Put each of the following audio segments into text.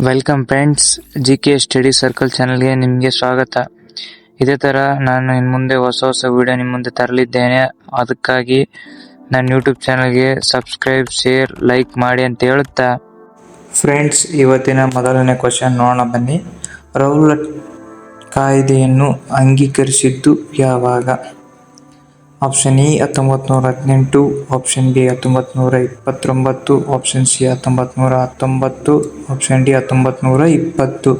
Welcome friends, GK study circle ಚಾನಲ್ಗೆ ನಿಮಗೆ ಸ್ವಾಗತ. ಇದೇ ಥರ ನಾನು ಇನ್ನು ಮುಂದೆ ಹೊಸ ವಿಡಿಯೋ ನಿಮ್ಮ ಮುಂದೆ ತರಲಿದ್ದೇನೆ. ಅದಕ್ಕಾಗಿ ನನ್ನ ಯೂಟ್ಯೂಬ್ ಚಾನಲ್ಗೆ ಸಬ್ಸ್ಕ್ರೈಬ್, ಶೇರ್, ಲೈಕ್ ಮಾಡಿ ಅಂತ ಹೇಳುತ್ತಾ ಫ್ರೆಂಡ್ಸ್, ಇವತ್ತಿನ ಮೊದಲನೇ ಕ್ವಶನ್ ನೋಡೋಣ ಬನ್ನಿ. ರೌಲಟ್ ಕಾಯ್ದೆಯನ್ನು ಅಂಗೀಕರಿಸಿದ್ದು ಯಾವಾಗ? Option E 1918, option B 1929, option C 1919, option D 1920.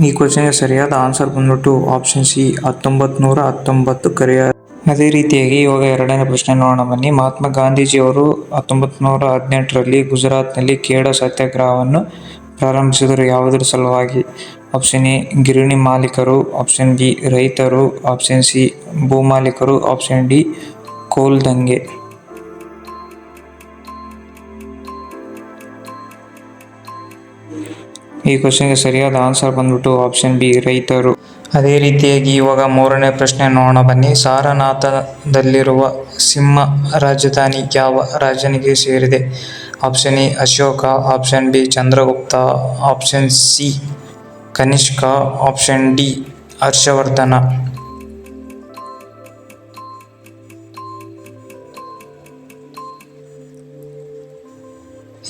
ಈ ಕ್ವಶನ್ಗೆ ಸರಿಯಾದ ಆನ್ಸರ್ ಬಂದ್ಬಿಟ್ಟು ಆಪ್ಷನ್ ಸಿ 1919 ಕರೆಯ. ಅದೇ ರೀತಿಯಾಗಿ ಇವಾಗ ಎರಡನೇ ಪ್ರಶ್ನೆ ನೋಡೋಣ ಬನ್ನಿ. ಮಹಾತ್ಮ ಗಾಂಧೀಜಿಯವರು 1918ರಲ್ಲಿ ಗುಜರಾತ್ನಲ್ಲಿ ಖೇಡ ಸತ್ಯಾಗ್ರಹವನ್ನು ಪ್ರಾರಂಭಿಸಿದರು ಯಾವುದರ ಸಲುವಾಗಿ? ಆಪ್ಷನ್ ಎ ಗಿರಣಿ ಮಾಲೀಕರು, ಆಪ್ಷನ್ ಬಿ ರೈತರು, ಆಪ್ಷನ್ ಸಿ ಭೂಮಾಲೀಕರು, ಆಪ್ಷನ್ ಡಿ ಕೋಲ್ ದಂಗೆ. ಈ ಕ್ವಶನ್ಗೆ ಸರಿಯಾದ ಆನ್ಸರ್ ಬಂದ್ಬಿಟ್ಟು ಆಪ್ಷನ್ ಬಿ ರೈತರು. ಅದೇ ರೀತಿಯಾಗಿ ಇವಾಗ ಮೂರನೇ ಪ್ರಶ್ನೆ ನೋಡೋಣ ಬನ್ನಿ. ಸಾರನಾಥದಲ್ಲಿರುವ ಸಿಂಹ ರಾಜಧಾನಿ ಯಾವ ರಾಜನಿಗೆ ಸೇರಿದೆ? Option A Ashoka, option B Chandragupta, option C Kanishka, option D Harshavardhana.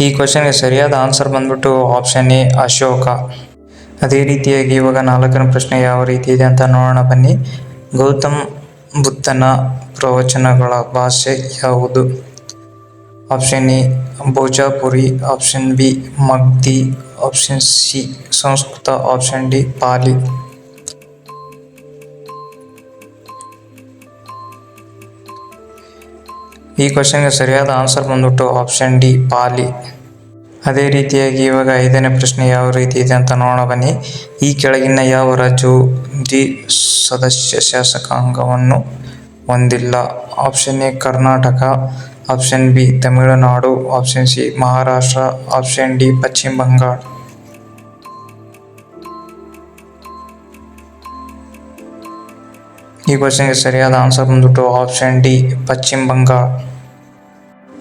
ಈ ಕ್ವಶನ್ಗೆ ಸರಿಯಾದ ಆನ್ಸರ್ ಬಂದ್ಬಿಟ್ಟು ಆಪ್ಷನ್ ಎ ಅಶೋಕ. ಅದೇ ರೀತಿಯಾಗಿ ಇವಾಗ ನಾಲ್ಕನೇ ಪ್ರಶ್ನೆ ಯಾವ ರೀತಿ ಇದೆ ಅಂತ ನೋಡೋಣ ಬನ್ನಿ. ಗೌತಮ್ ಬುದ್ಧನ ಪ್ರವಚನಗಳ ಭಾಷೆ ಯಾವುದು? Option A Bhojpuri, option B Magadhi, option C Sanskrit, option D Pali. ಈ ಕ್ವಶನ್ಗೆ ಸರಿಯಾದ ಆನ್ಸರ್ ಬಂದ್ಬಿಟ್ಟು ಆಪ್ಷನ್ ಡಿ ಪಾಲಿ. ಅದೇ ರೀತಿಯಾಗಿ ಇವಾಗ ಐದನೇ ಪ್ರಶ್ನೆ ಯಾವ ರೀತಿ ಇದೆ ಅಂತ ನೋಡೋಣ ಬನ್ನಿ. ಈ ಕೆಳಗಿನ ಯಾವ ರಾಜ್ಯವು ದ್ವಿಸದಸ್ಯ ಶಾಸಕಾಂಗವನ್ನು ಹೊಂದಿಲ್ಲ? Option A Karnataka, option B Tamil Nadu, option C Maharashtra, option D ಪಶ್ಚಿಮ ಬಂಗಾಳ. ಈ ಕ್ವಶನ್ಗೆ ಸರಿಯಾದ ಆನ್ಸರ್ ಬಂದ್ಬಿಟ್ಟು ಆಪ್ಷನ್ ಡಿ ಪಶ್ಚಿಮ ಬಂಗಾಳ.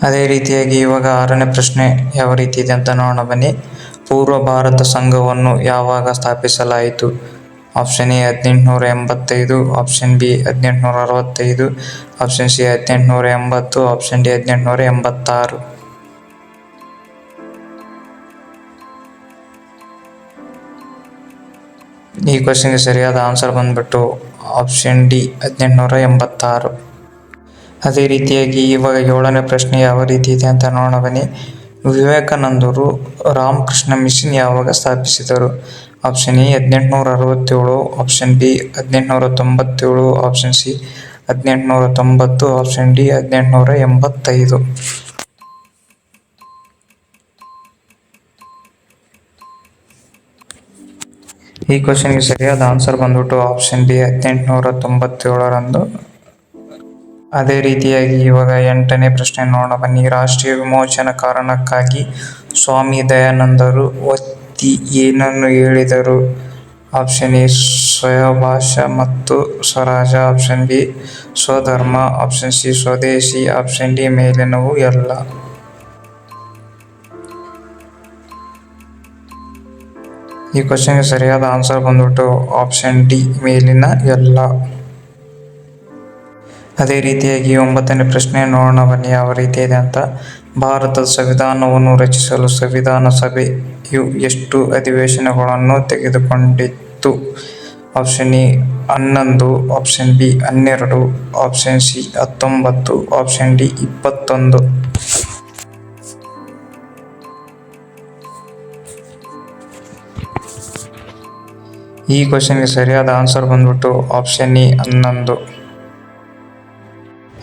ಅದೇ ರೀತಿಯಾಗಿ ಇವಾಗ ಆರನೇ ಪ್ರಶ್ನೆ ಯಾವ ರೀತಿ ಇದೆ ಅಂತ ನೋಡೋಣ ಬನ್ನಿ. ಪೂರ್ವ ಭಾರತ ಸಂಘವನ್ನು ಯಾವಾಗ ಸ್ಥಾಪಿಸಲಾಯಿತು? Option A 1885, option B 1865, option C 1880, option D 1886. ಈ ಕ್ವಶನ್ಗೆ ಸರಿಯಾದ ಆನ್ಸರ್ ಬಂದ್ಬಿಟ್ಟು ಆಪ್ಷನ್ ಡಿ 1886. ಅದೇ ರೀತಿಯಾಗಿ ಇವಾಗ ಏಳನೇ ಪ್ರಶ್ನೆ ಯಾವ ರೀತಿ ಇದೆ ಅಂತ ನೋಡೋಣ ಬನ್ನಿ. ವಿವೇಕಾನಂದರು ರಾಮಕೃಷ್ಣ ಮಿಷನ್ ಯಾವಾಗ ಸ್ಥಾಪಿಸಿದರು? Option A 1867, option B 1897, option C 1890, option D 1885. ಈ ಕ್ವಶನ್ಗೆ ಸರಿಯಾದ ಆನ್ಸರ್ ಬಂದ್ಬಿಟ್ಟು ಆಪ್ಷನ್ ಬಿ 1897ರಂದು. ಅದೇ ರೀತಿಯಾಗಿ ಇವಾಗ ಎಂಟನೇ ಪ್ರಶ್ನೆ ನೋಡೋಣ ಬನ್ನಿ. ರಾಷ್ಟ್ರೀಯ ವಿಮೋಚನಾ ಕಾರಣಕ್ಕಾಗಿ ಸ್ವಾಮಿ ದಯಾನಂದರು ಒತ್ತಿ ಏನನ್ನು ಹೇಳಿದರು? ಆಪ್ಷನ್ ಎ ಸ್ವಯಭಾಷಾ ಮತ್ತು Swaraj, option B ಸ್ವಧರ್ಮ, option C ಸ್ವದೇಶಿ, ಆಪ್ಷನ್ ಡಿ ಮೇಲಿನವು ಎಲ್ಲ. ಈ ಕ್ವಶನ್ಗೆ ಸರಿಯಾದ ಆನ್ಸರ್ ಬಂದ್ಬಿಟ್ಟು ಆಪ್ಷನ್ ಡಿ ಮೇಲಿನ ಎಲ್ಲ. ಅದೇ ರೀತಿಯಾಗಿ ಒಂಬತ್ತನೇ ಪ್ರಶ್ನೆ ನೋಡೋಣ ಬನ್ನಿ ಯಾವ ರೀತಿ ಇದೆ ಅಂತ. ಭಾರತದ ಸಂವಿಧಾನವನ್ನು ರಚಿಸಲು ಸಂವಿಧಾನ ಸಭೆಯು ಎಷ್ಟು ಅಧಿವೇಶನಗಳನ್ನು ತೆಗೆದುಕೊಂಡಿತ್ತು? Option A 11, option B 12, option C 19, option D 21. ಈ ಕ್ವಶನ್ಗೆ ಸರಿಯಾದ ಆನ್ಸರ್ ಬಂದ್ಬಿಟ್ಟು ಆಪ್ಷನ್ ಎ 11.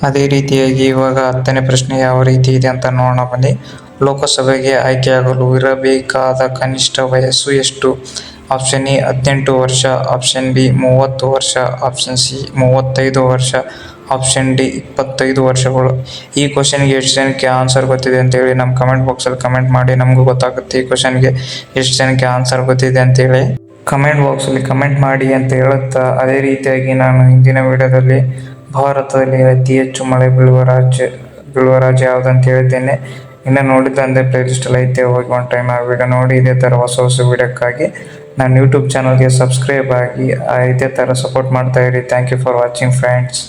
ಅದೇ ರೀತಿಯಾಗಿ ಇವಾಗ ಹತ್ತನೇ ಪ್ರಶ್ನೆ ಯಾವ ರೀತಿ ಇದೆ ಅಂತ ನೋಡೋಣ ಬನ್ನಿ. ಲೋಕಸಭೆಗೆ ಆಯ್ಕೆಯಾಗಲು ಇರಬೇಕಾದ ಕನಿಷ್ಠ ವಯಸ್ಸು ಎಷ್ಟು? ಆಪ್ಷನ್ ಎ 18 ವರ್ಷ, ಆಪ್ಷನ್ ಬಿ 30 ವರ್ಷ, ಆಪ್ಷನ್ ಸಿ 35 ವರ್ಷ, ಆಪ್ಷನ್ ಡಿ 25 ವರ್ಷಗಳು. ಈ ಕ್ವಶನ್ಗೆ ಎಷ್ಟು ಜನಕ್ಕೆ ಆನ್ಸರ್ ಗೊತ್ತಿದೆ ಅಂತೇಳಿ ನಮ್ಮ ಕಮೆಂಟ್ ಬಾಕ್ಸಲ್ಲಿ ಕಮೆಂಟ್ ಮಾಡಿ, ನಮಗೂ ಗೊತ್ತಾಗುತ್ತೆ ಈ ಕ್ವಶನ್ಗೆ ಎಷ್ಟು ಜನಕ್ಕೆ ಆನ್ಸರ್ ಗೊತ್ತಿದೆ ಅಂತೇಳಿ. ಕಮೆಂಟ್ ಬಾಕ್ಸಲ್ಲಿ ಕಮೆಂಟ್ ಮಾಡಿ ಅಂತ ಹೇಳುತ್ತಾ, ಅದೇ ರೀತಿಯಾಗಿ ನಾನು ಹಿಂದಿನ ವಿಡಿಯೋದಲ್ಲಿ ಭಾರತದಲ್ಲಿ ಅತಿ ಹೆಚ್ಚು ಮಳೆ ಬೀಳುವ ರಾಜ್ಯ ಯಾವುದಂತ ಹೇಳಿದ್ದೇನೆ. ಇನ್ನು ನೋಡಿಲ್ಲ ಅಂದರೆ ಪ್ಲೇಲಿಸ್ಟಲ್ಲಿ ಐತೆ, ಹೋಗಿ ಒಂದು ಟೈಮ್ ಆ ವಿಡಿಯೋ ನೋಡಿ. ಇದೇ ಥರ ಹೊಸ ವಿಡಿಯೋಕ್ಕಾಗಿ ನನ್ನ ಯೂಟ್ಯೂಬ್ ಚಾನಲ್ಗೆ ಸಬ್ಸ್ಕ್ರೈಬ್ ಆಗಿ ಇದೇ ಥರ ಸಪೋರ್ಟ್ ಮಾಡ್ತಾ ಇರಿ. Thank you for watching friends.